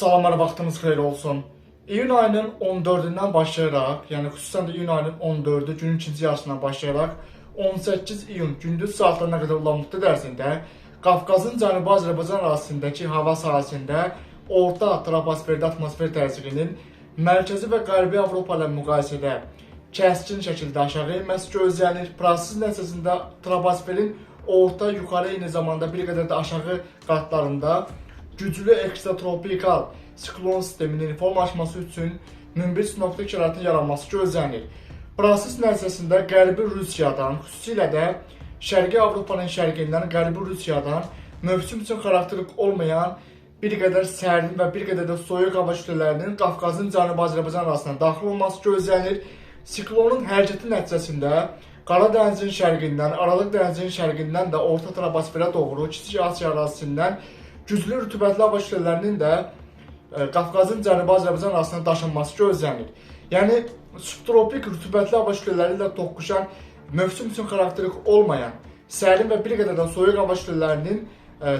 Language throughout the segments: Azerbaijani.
Salamlar, vaxtınız xeyir olsun. İyun ayının 14'ündən başlayaraq, yəni xüsusən də iyun ayının 14'ü günün ikinci yarısından başlayaraq 18 iyun gündüz saatlarına qədər olan müddət ərzində Qafqazın Cənubi Azərbaycan ərazisindəki hava sahəsində orta troposferdə atmosfer təzyiqinin mərkəzi və qərbi Avropa ilə müqayisədə kəskin şəkildə aşağı enməsi gözlənilir. Proses nəticəsində troposferin orta, yuxarı, eyni zamanda bir qədər də aşağı qatlarında güclü ekstratropikal siklon sisteminin formalaşması üçün münbit sinoptik şəraitin yaranması gözlənilir. Proses nəticəsində Qərbi Rusiyadan, xüsusilə də Şərqi Avropanın şərqindən Qərbi Rusiyadan mövsüm üçün xarakterik olmayan bir qədər sərin və bir qədər də soyuq hava kütlələrinin Qafqazın Cənubi Azərbaycan arasına daxil olması gözlənilir. Siklonun hərəkəti nəticəsində Qara dənizin şərqindən, Aralıq dənizinin şərqindən də Orta troposferə doğru Kiçik Asiya ərazisindən güclü rütubətli hava kütlələrinin də Qafqazın Cənubi Azərbaycan arasına daşınması gözlənilir. Yəni, subtropik rütubətli hava kütlələri ilə toqquşan, mövsüm üçün xarakterik olmayan, sərin və bir qədər də soyuq hava kütlələrinin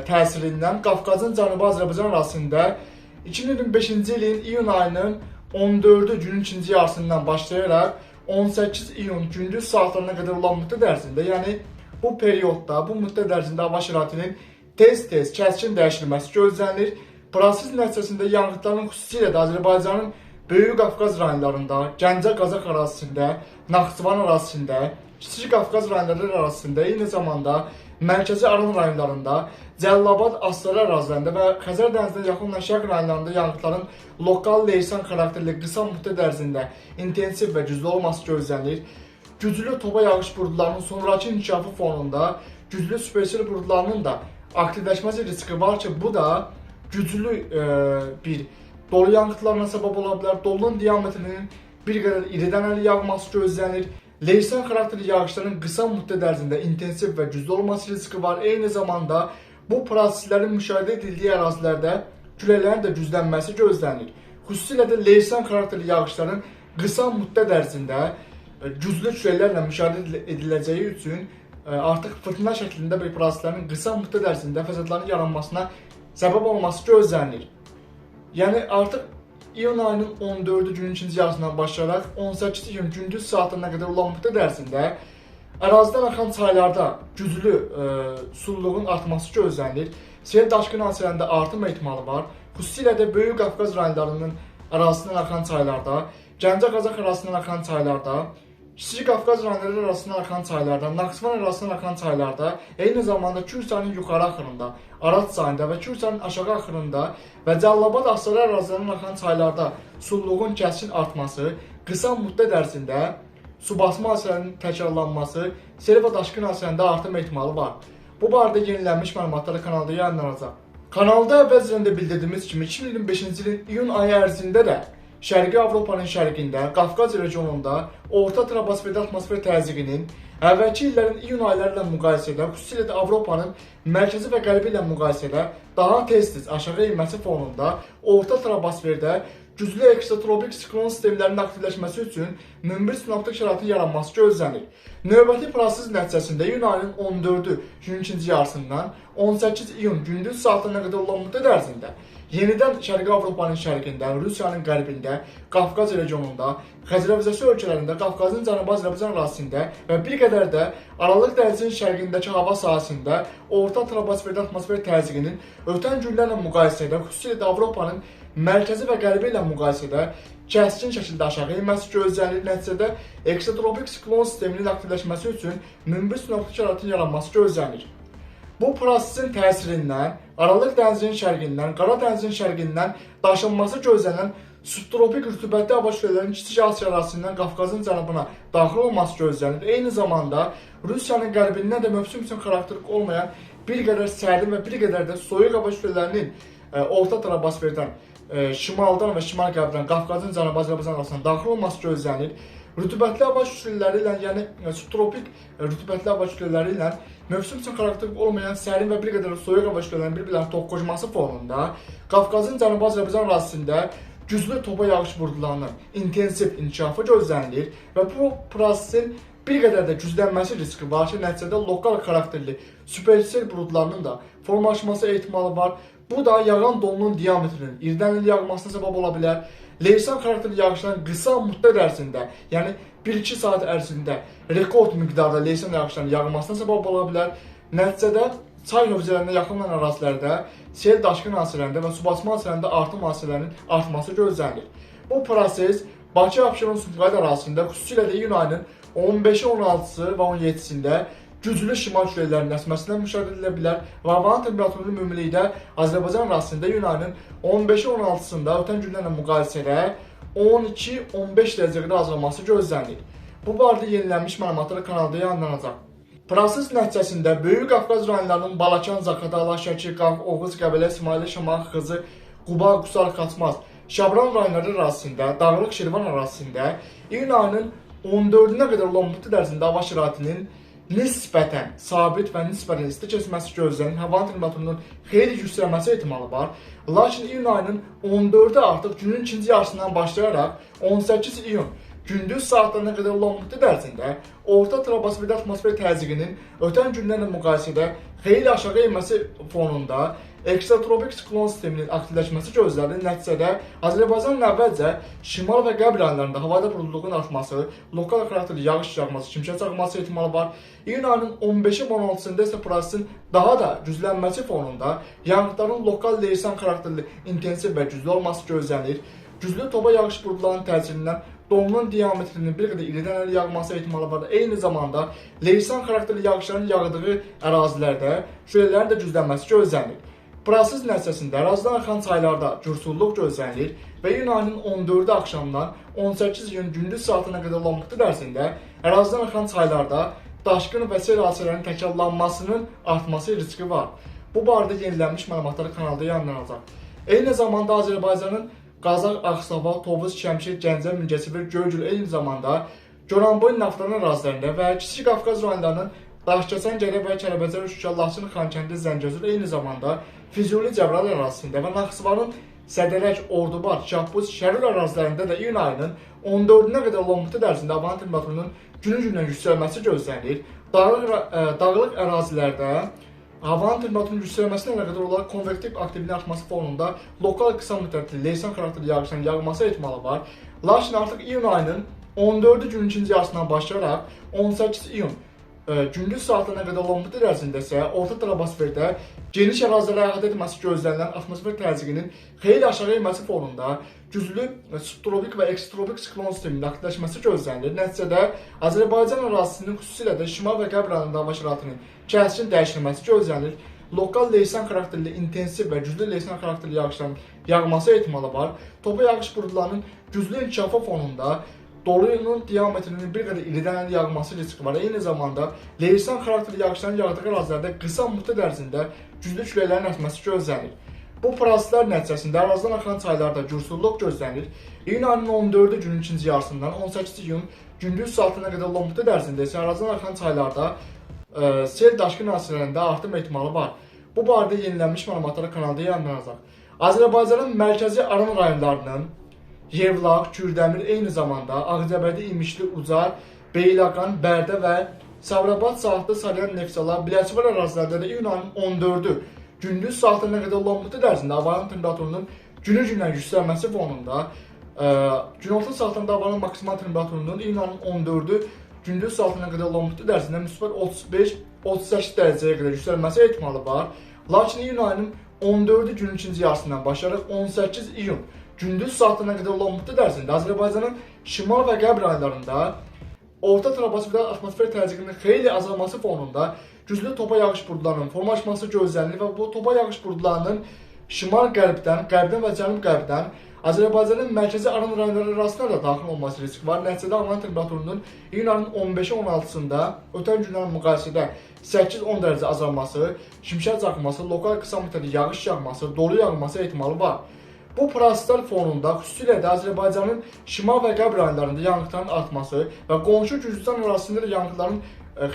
təsirindən Qafqazın Cənubi Azərbaycan arasında 2025-ci ilin iyun ayının 14'ü günün ikinci yarısından başlayaraq 18 iyun gündüz saatlarına qədər olan müddət ərzində, yəni bu periodda, bu müddət ərzində hava şəraitinin tez-tez kəskin dəyişilməsi gözlənilir. Proses nəticəsində yanğıtların xüsusilə də Azərbaycanın Böyük Qafqaz rayonlarında, Gəncə Qazax ərazisində, Naxçıvan ərazisində, Kiçik Qafqaz rayonları ərazisində, eyni zamanda Mərkəzi Aran rayonlarında, Cəllabad, Astara ərazilərində və Xəzər dənizinə yaxın olan şərq rayonlarında yanğıtların lokal leysan xarakterli qısa müddət ərzində intensiv və güclü olması gözlənilir. Güclü topa yağış buludlarının sonraki inkişafı fonunda güclü supersel buludlarının da aktivləşməsi riski var ki, bu da güclü bir dolu yanğıtlarına səbəb ola bilər. Dolunun diametrinin bir qədər iridən əli yağması gözlənir. Leysan xarakterli yağışların qısa müddət ərzində intensiv və güclü olması riski var. Eyni zamanda bu proseslərin müşahidə edildiyi ərazilərdə küləklərin də güclənməsi gözlənir. Xüsusilə də leysan xarakterli yağışların qısa müddət ərzində güclü küləklərlə müşahidə ediləcəyi üçün artıq fırtına şəklində bir proseslərin qısa müddət ərzində fəsadların yaranmasına səbəb olması gözlənilir. Yəni artıq iyun ayının 14'ü günün ikinci yarısından başlayaraq 18 iyun gündüz saatlarına qədər olan müddət ərzində ərazidən axan çaylarda güclü sululuğun artması gözlənilir. Sel daşqın hadisələrində artım ehtimalı var. Xüsusilə də Böyük Qafqaz rayonlarının ərazisindən axan çaylarda, Gəncə Qazax ərazisindən axan çaylarda, Kiçik Qafqaz rayonları arasından axan çaylarda, Naxçıvan arasından axan çaylarda, eyni zamanda Kürçayın yuxarı axırında, Arat çayında və Kürçayın aşağı axırında və Cəllabad Astara ərazilərindən axan çaylarda sululuğun kəskin artması, qısa müddət ərzində su basma hadisələrinin təkrarlanması, sel və daşqın hadisələrində artım ehtimalı var. Bu barədə yenilənmiş məlumatları kanalda yayınlanacaq. Kanalda əvvəlcədən bildirdiyimiz kimi 2025-ci ilin iyun ayı ərzində də Şərqi Avropanın şərqində, Qafqaz regionunda orta troposferdə atmosfer təzyiqinin əvvəlki illərin iyun ayları ilə müqayisədə, xüsusilə də Avropanın mərkəzi və qərbi ilə müqayisədə daha tez-tez aşağı enməsi fonunda orta troposferdə güclü ekstratropik siklon sistemlərinin aktivləşməsi üçün münbit sinoptik şəraitin yaranması gözlənir. Növbəti proses nəticəsində iyun ayının 14'ü günün ikinci yarısından 18 iyun gündüz saatlarına qədər olan müddət ərzində yenidən Şərqi Avropanın şərqində, Rusiyanın qərbində, Qafqaz regionunda, Xəzərəvizəsi ölkələrində, Qafqazın Cənubi Azərbaycan ərazisində və bir qədər də Aralıq dənizinin şərqindəki hava sahəsində orta troposferdə atmosfer təzyiqinin ötən günlərlə müqayisədə, xüsusilə də Avropanın mərkəzi və qərbi ilə müqayisədə kəskin şəkildə aşağı enməsi gözlənilir. Nəticədə ekstratropik siklon sisteminin aktivləşməsi üçün münbit sinoptik şəraitin yaranması gözlənilir. Bu prosesin təsirindən Aralıq dənizinin şərqindən, Qara dənizinin şərqindən daşınması gözlənilən subtropik rütubətli hava kütlələrinin Kiçik Asiya ərazisindən Qafqazın cənubuna daxil olması gözlənilir. Eyni zamanda Rusiyanın qərbindən də mövsüm üçün xarakterik olmayan bir qədər sərin və bir qədər də soyuq hava kütlələrinin orta troposferdən, şimaldan və şimal-qərbdən Qafqazın Cənubi Azərbaycan arasına daxil olması gözlənilir. Rütubətli hava kütlələri ilə, yəni subtropik rütubətli hava kütlələri ilə mövsüm üçün xarakterik olmayan sərin və bir qədər soyuq hava kütlələrinin bir-birlərini toqquşması fonunda Qafqazın Cənubi Azərbaycan ərazisində güclü topa yağış buludlarının intensiv inkişafı gözlənilir və bu prosesin bir qədər də güclənməsi riski var ki, nəticədə lokal xarakterli supersel buludlarının da formalaşması ehtimalı var. Bu da yağan dolunun diametrinin irdən-il yağmasına səbəb ola bilər. Leysan xarakterli yağışların qısa müddət ərzində, yəni 1-2 saat ərzində rekord miqdarda leysan yağışlarının yağmasına səbəb ola bilər. Nəticədə çay hövzələrində yaxın olan ərazilərdə sel daşqın hadisələrində və su basma hadisələrində artım hadisələrinin artması gözlənilir. Bu proses Bakı, Abşeron, Sumqayıt ərazisində xüsusilə də iyun ayının 15-i, 16-sı və 17-sində güclü şimal küləklərinin əsməsindən müşahidə edilə bilər və havanın temperaturunun ümumilikdə Azərbaycan ərazisində iyun ayının 15-i, 16-sında ötən günlərlə müqayisədə 12-15 dərəcə qədər azalması gözlənilir. Bu barədə yenilənmiş məlumatlar kanalda yayınlanacaq. Proses nəticəsində Böyük Qafqaz rayonlarının Balakan, Zaqatala, Şəki, Qaf, Oğuz, Qəbələ, İsmayılı, Şamaxı, Xızı, Quba, Qusar, Xaçmaz, Şabran rayonları ərazisində, Dağlıq Şirvan ərazisində iyun ayının 14-nə qədər olan müddət ərzində hava şəraitinin nisbətən sabit və nisbətən isti keçməsi gözlənir. Havanın temperaturunun xeyli yüksəlməsi ehtimalı var. Lakin iyun ayının 14-ü artıq günün ikinci yarısından başlayaraq 18 iyun gündüz saatlarına qədər olan müddət ərzində orta troposferdə atmosfer təzyiqinin ötən günlərlə müqayisədə xeyli aşağı enməsi fonunda ekstratropik siklon sisteminin aktivləşməsi gözlənilir. Nəticədə Azərbaycanın əvvəlcə şimal və qərb rayonlarında havada buludluğun artması, lokal xarakterli yağış yağması, şimşək çaxması ehtimalı var. İyun ayının 15-i 16-sında isə prosesin daha da güclənməsi fonunda yağıntıların lokal leysan xarakterli intensiv və güclü olması gözlənilir. Güclü topa yağış buludlarının təsirindən dolunun diametrinin bir qədər iridən yağması ehtimalı var. Eyni zamanda leysan xarakterli yağışların yağdığı ərazilərdə küləklərin də güclənməsi gözlənilir. Proses nəticəsində ərazidən axan çaylarda cürsulluq gözlənilir və iyun ayının 14-ü axşamdan 18 iyun gündüz saatına qədər olan müddət ərzində ərazidən axan çaylarda daşqın və sel hadisələrinin təkrarlanmasının artması riski var. Bu barədə yenilənmiş məlumatlar kanalda yayınlanacaq. Eyni zamanda Azərbaycanın Qazax, Ağstafa, Tovuz, Şəmkir, Gəncə, Mingəçevir, Göygöl, eyni zamanda Goranboy Naftalan ərazilərində və Kiçik Qafqaz rayonlarının Daşkəsən, Gərə və Kəlbəcər, Şuşa, Laçın, Xankəndi, Zəngəzur, eyni zamanda Füzuli, Cəbrayıl ərazisində və Naxçıvanın Sədərək, Ordubad, Şahbuz, Şərur ərazilərində də iyun ayının 14-nə qədər olan müddət ərzində havanın temperaturunun günü-gündən yüksəlməsi gözlənilir. Dağlıq ərazilərdə havanın temperaturunun yüksəlməsinə əlaqədar olaraq konvektiv aktivliyin artması fonunda lokal qısa müddətli leysan xarakterli yağışların yağması ehtimalı var. Lakin artıq iyun ayının 14-cü günün ikinci yarısından başlayaraq 18 iyun gündüz saatlarına qədər olan müddət ərzində isə orta troposferdə geniş ərazilərə əhatə etməsi gözlənilən atmosfer təzyiqinin xeyli aşağı enməsi fonunda güclü subtropik və ekstropik siklon sisteminin aktivləşməsi gözlənilir. Nəticədə Azərbaycan ərazisinin xüsusilə də şimal və qərb rayonlarında hava şəraitinin kəskin dəyişilməsi gözlənilir. Lokal leysan xarakterli intensiv və güclü leysan xarakterli yağışların yağması ehtimalı var. Topa yağış buludlarının güclü inkişafı fonunda dolunun diametrinin bir qədər iridən yağması riski var. Eyni zamanda leysan xarakterli yağışların yağdığı ərazilərdə qısa müddət ərzində güclü küləklərin əsməsi gözlənilir. Bu proseslər nəticəsində ərazidən axan çaylarda cürsulluq gözlənilir. İyun ayının 14-cü günün ikinci yarısından 18 iyun gündüz saatına qədər olan müddət ərzində isə ərazidən axan çaylarda sel daşqın hadisələrində artım ehtimalı var. Bu barədə yenilənmiş məlumatlar kanalda yayınlanacaq. Azərbaycanın mərkəzi Aran rayonlarının Yevlax, Kürdəmir, eyni zamanda Ağcabədi, İmişli, Ucar, Beyləqan, Bərdə və Sabirabad, Saatlı, Salyan, Neftçala, Biləçivar ərazilərdə də iyun ayının 14-ü gündüz saatlarına qədər olan müddət ərzində havanın temperaturunun günü-gündən yüksəlməsi fonunda günorta saatlarında havanın maksimal temperaturunun iyun ayının 14-ü gündüz saatlarına qədər olan müddət ərzində müsbət 35-38 dərəcəyə qədər yüksəlməsi ehtimalı var. Lakin iyun ayının 14-ü günün ikinci yarısından başlayaraq 18 iyun gündüz saatlarına qədər olan müddət ərzində Azərbaycanın şimal və qərb rayonlarında orta troposferdə atmosfer təzyiqinin xeyli azalması fonunda güclü topa yağış buludlarının formalaşması gözlənilir və bu topa yağış buludlarının şimal-qərbdən, qərbdən və cənub-qərbdən Azərbaycanın mərkəzi Aran rayonları arasında da daxil olması riski var. Nəticədə havanın temperaturunun iyun ayının 15-i 16-sında ötən günlərin müqayisədə 8-10 dərəcə azalması, şimşək çaxması, lokal qısa müddətli yağış yağması, dolu yağması ehtimalı var. Bu proseslər fonunda xüsusilə də Azərbaycanın şimal və qərb rayonlarında yanğınların artması və qonşu Gürcüstan ərazisində də yanğınların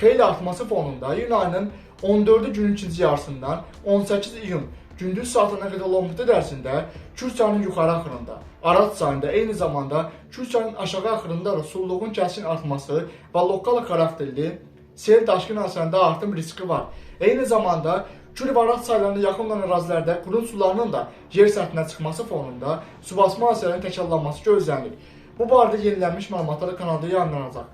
xeyli artması fonunda iyun ayının 14-cü günün ikinci yarısından 18 iyun gündüz saatlarına qədər olan müddət ərzində Kürçayının yuxarı axırında, Arat çayında, eyni zamanda Kürçayının aşağı axırında da sululuğun kəskin artması və lokal xarakterli sel daşqın hadisələrində artım riski var. Eyni zamanda Gül və Araz çaylarına yaxın olan ərazilərdə qurun sularının da yer səthinə çıxması fonunda su basma hadisələrinin təkrarlanması gözlənilir. Bu barədə yenilənmiş məlumatlar kanalda yayımlanacaq.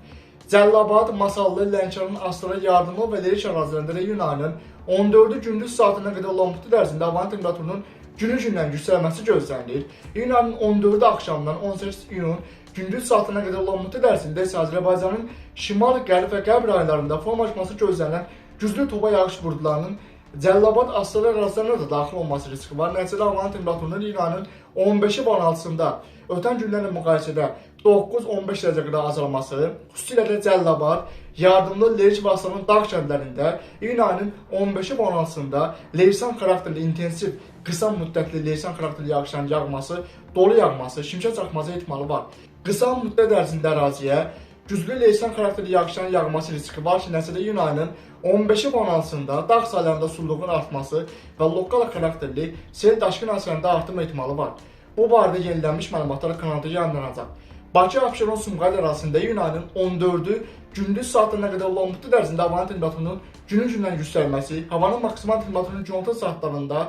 Cəlilabad, Masallı, Lənkəran, Astara, Yardımlı və Lerik ərazilərində iyun ayının 14-ü gündüz saatına qədər olan müddət ərzində havanın temperaturunun günü-gündən yüksəlməsi gözlənilir. İyun ayının 14-ü axşamdan 18 iyun gündüz saatına qədər olan müddət ərzində isə Azərbaycanın şimal, qərb və qərb rayonlarında formalaşması gözlənilən güclü topa yağış buludlarının Cəlilabad, Astara ərazilərinə də daxil olması riski var. Nəticədə havanın temperaturunun iyun ayının 15-i və 16-sında ötən günlərlə müqayisədə 9-15 dərəcə qədər azalması, xüsusilə də Cəlilabad, Yardımlı, Lerik və Astaranın dağ kəndlərində iyun ayının 15-i və 16-sında leysan xarakterli intensiv qısa müddətli leysan xarakterli yağışların yağması, dolu yağması, şimşək çaxması ehtimalı var. Qısa müddət ərzində əraziyə güclü leysan xarakterli yağışların yağması riski var ki, nəticədə iyun ayının 15-i və 16-sında dağ sahələrində sululuğun artması və lokal xarakterli sel daşqın hadisələrində artım ehtimalı var. Bu barədə yenilənmiş məlumatlar kanalda yayımlanacaq. Bakı, Abşeron, Sumqayıt ərazisində iyun ayının 14-ü gündüz saatlarına qədər olan müddət ərzində havanın temperaturunun günü-gündən yüksəlməsi, havanın maksimal temperaturunun gündüz saatlarında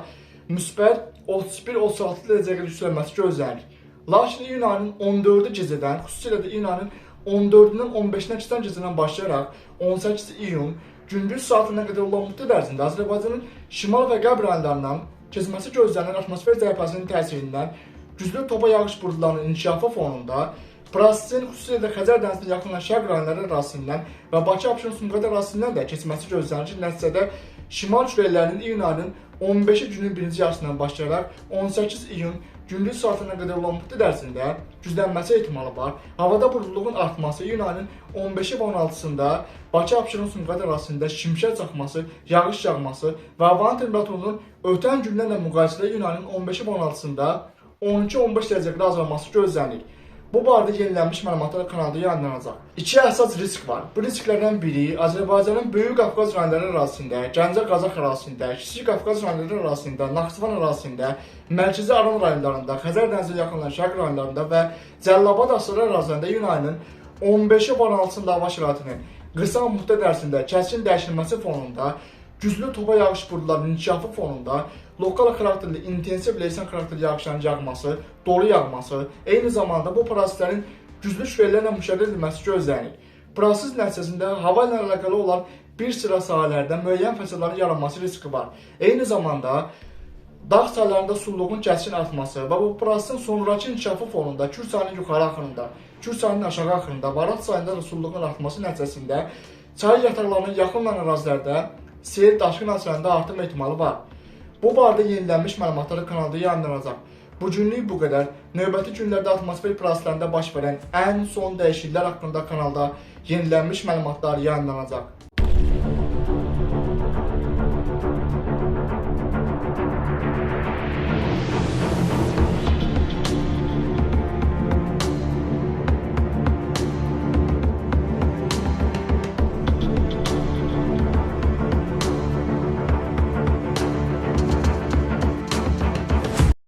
müsbət 31-36 dərəcəyə qədər yüksəlməsi gözlənilir. Lakin iyun ayının 14-ü gecədən, xüsusilə də iyun ayının 14-dən 15-nə keçən gecədən başlayaraq 18 iyun gündüz saatlarına qədər olan müddət ərzində Azərbaycanın şimal və qərb rayonlarından keçməsi gözlənilən atmosfer cərəfəsinin təsirindən güclü topa yağış buludlarının inkişafı fonunda prosesin xüsusilə də Xəzər dənizinə yaxın olan şərq rayonları ərazisindən və Bakı, Abşeron, Sumqayıt ərazisindən də keçməsi gözlənilir ki, nəticədə şimal küləklərinin iyun ayının 15-i günün birinci yarısından başlayaraq 18 iyun gündüz saatına qədər olan müddət ərzində güclənməsi ehtimalı var. Havada buludluğun artması iyun ayının 15-i və 16-sında Bakı, Abşeron, Sumqayıt ərazisində şimşək çaxması, yağış yağması və havanın temperaturunun ötən günlərlə müqayisədə iyun ayının 15-i və 16-sında 12-15 dərəcə qədər azalması gözlənilir. Bu barədə yenilənmiş məlumatlar kanalda yayımlanacaq. İki əsas risk var. Bu risklərdən biri Azərbaycanın Böyük Qafqaz rayonları ərazisində, Gəncə, Qazax ərazisində, Kiçik Qafqaz rayonları ərazisində, Naxçıvan ərazisində, Mərkəzi Aran rayonlarında, Xəzər dənizinə yaxın olan şərq rayonlarında və Cəlilabad, Astara ərazilərində iyun ayının 15-i və 16-sında hava şəraitinin qısa müddət ərzində kəskin dəyişilməsi fonunda, güclü topa yağış buludlarının inkişafı fonunda lokal xarakterli intensiv leysan xarakterli yağışların yağması, dolu yağması, eyni zamanda bu proseslərin güclü şüveylərlə müşahidə edilməsi gözlənilir. Proses nəticəsində hava ilə əlaqəli olan bir sıra sahələrdə müəyyən fəsadların yaranması riski var. Eyni zamanda dağ sahələrində sululuğun kəskin artması və bu prosesin sonrakı inkişafı fonunda Kür çayının yuxarı axırında, Kür çayının aşağı axırında, Varat çayında da sululuğun artması nəticəsində çay yataqlarının yaxın olan ərazilərdə sel daşqın hadisələrində artım ehtimalı var. Bu barədə yenilənmiş məlumatlar kanalda yayımlanacaq. Bu günlük bu qədər. Növbəti günlərdə atmosfer proseslərində baş verən ən son dəyişikliklər haqqında kanalda yenilənmiş məlumatlar yayımlanacaq.